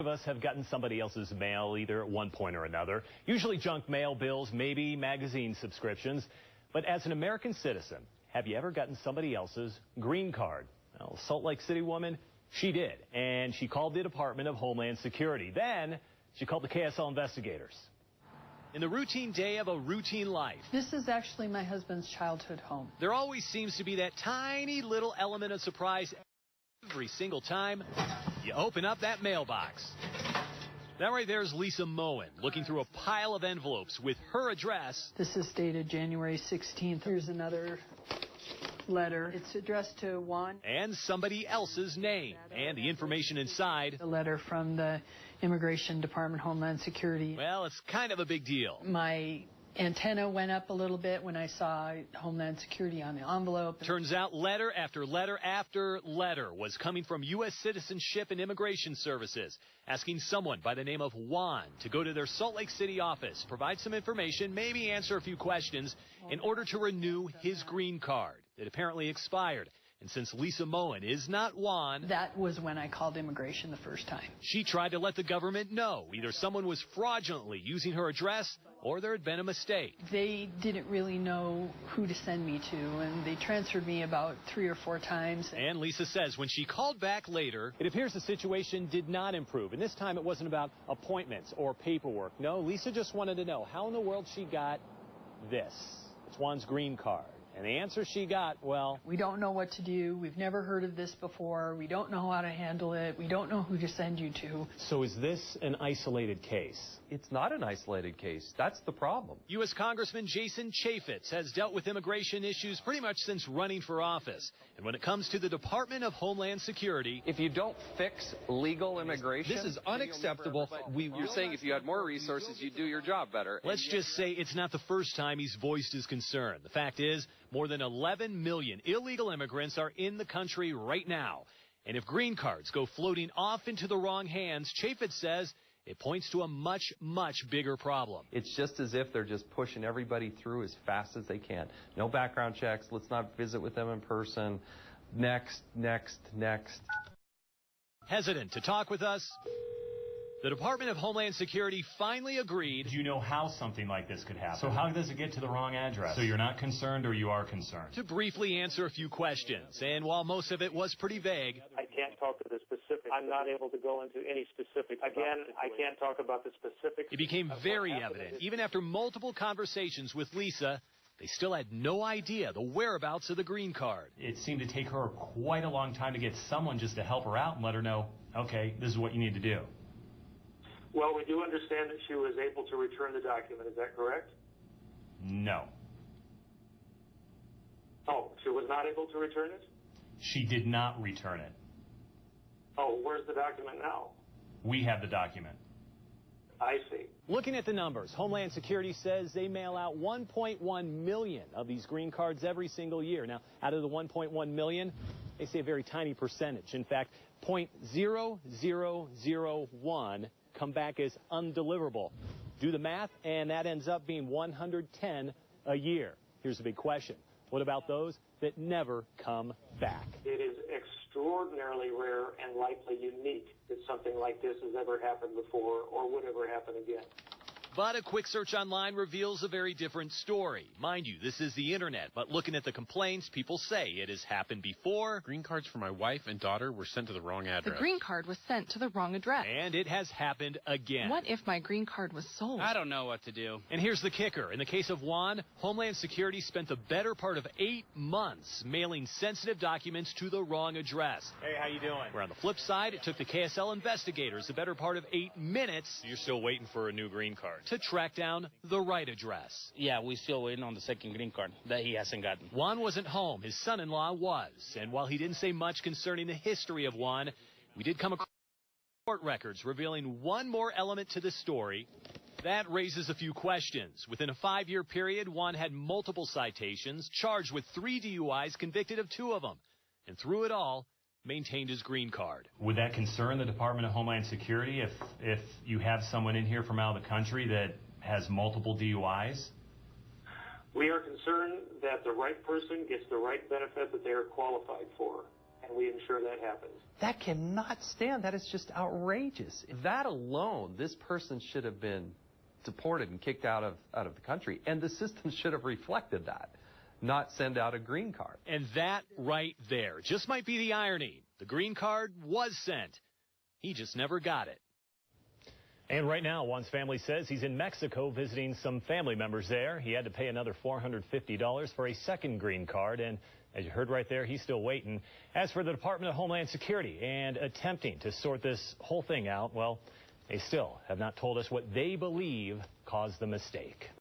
Of us have gotten somebody else's mail either at one point or another, usually junk mail, bills, maybe magazine subscriptions. But as an American citizen, have you ever gotten somebody else's green card? Well, Salt Lake City woman, she did, and she called the Department of Homeland Security. Then she called the KSL investigators. In the routine day of a routine life, this is actually my husband's childhood home. There always seems to be that tiny little element of surprise every single time you open up that mailbox. That right there is Lisa Moen looking through a pile of envelopes with her address. This is dated January 16th. Here's another letter. It's addressed to Juan. And somebody else's name. And the information inside. A letter from the Immigration Department, Homeland Security. Well, it's kind of a big deal. My antenna went up a little bit when I saw Homeland Security on the envelope. Turns out letter after letter after letter was coming from U.S. Citizenship and Immigration Services, asking someone by the name of Juan to go to their Salt Lake City office, provide some information, maybe answer a few questions in order to renew his green card that apparently expired. And since Lisa Moen is not Juan, that was when I called immigration the first time. She tried to let the government know either someone was fraudulently using her address or there had been a mistake. They didn't really know who to send me to, and they transferred me about 3 or 4 times. And Lisa says when she called back later, it appears the situation did not improve. And this time it wasn't about appointments or paperwork. No, Lisa just wanted to know how in the world she got this. It's Juan's green card. And the answer she got, well, we don't know what to do. We've never heard of this before. We don't know how to handle it. We don't know who to send you to. So is this an isolated case? It's not an isolated case. That's the problem. U.S. Congressman Jason Chaffetz has dealt with immigration issues pretty much since running for office. And when it comes to the Department of Homeland Security, if you don't fix legal immigration, this is unacceptable. You're saying if you had more resources, you'd do your job better. Let's just say it's not the first time he's voiced his concern. The fact is, more than 11 million illegal immigrants are in the country right now. And if green cards go floating off into the wrong hands, Chaffetz says it points to a much, much bigger problem. It's just as if they're just pushing everybody through as fast as they can. No background checks. Let's not visit with them in person. Next, next, next. Hesitant to talk with us? The Department of Homeland Security finally agreed. You know how something like this could happen. So how does it get to the wrong address? So you're not concerned or you are concerned? To briefly answer a few questions. And while most of it was pretty vague, I can't talk to the specifics. I'm not able to go into any specifics. Again, I can't talk about the specifics. It became very evident, even after multiple conversations with Lisa, they still had no idea the whereabouts of the green card. It seemed to take her quite a long time to get someone just to help her out and let her know, okay, this is what you need to do. Well, we do understand that she was able to return the document. Is that correct? No. Oh, she was not able to return it? She did not return it. Oh, where's the document now? We have the document. I see. Looking at the numbers, Homeland Security says they mail out 1.1 million of these green cards every single year. Now, out of the 1.1 million, they say a very tiny percentage. In fact, 0.0001 come back as undeliverable. Do the math, and that ends up being 110 a year. Here's the big question. What about those that never come back? It is extraordinarily rare and likely unique that something like this has ever happened before or would ever happen again. But a quick search online reveals a very different story. Mind you, this is the internet, but looking at the complaints, people say it has happened before. Green cards for my wife and daughter were sent to the wrong address. The green card was sent to the wrong address. And it has happened again. What if my green card was sold? I don't know what to do. And here's the kicker. In the case of Juan, Homeland Security spent the better part of 8 months mailing sensitive documents to the wrong address. Hey, how you doing? Where on the flip side, it took the KSL investigators the better part of 8 minutes. You're still waiting for a new green card. To track down the right address. Yeah, we're still waiting on the second green card that he hasn't gotten. Juan wasn't home. His son-in-law was. And while he didn't say much concerning the history of Juan, we did come across court records revealing one more element to the story. That raises a few questions. Within a 5-year period, Juan had multiple citations, charged with 3 DUIs, convicted of 2 of them. And through it all, maintained his green card. Would that concern the Department of Homeland Security if you have someone in here from out of the country that has multiple DUIs? We are concerned that the right person gets the right benefit that they are qualified for. and we ensure that happens. That cannot stand. That is just outrageous. That alone, this person should have been deported and kicked out of the country, and the system should have reflected that, not send out a green card. And that right there just might be the irony. The green card was sent. He just never got it. And right now, Juan's family says he's in Mexico visiting some family members there. He had to pay another $450 for a second green card, and as you heard right there, he's still waiting. As for the Department of Homeland Security and attempting to sort this whole thing out, well, they still have not told us what they believe caused the mistake.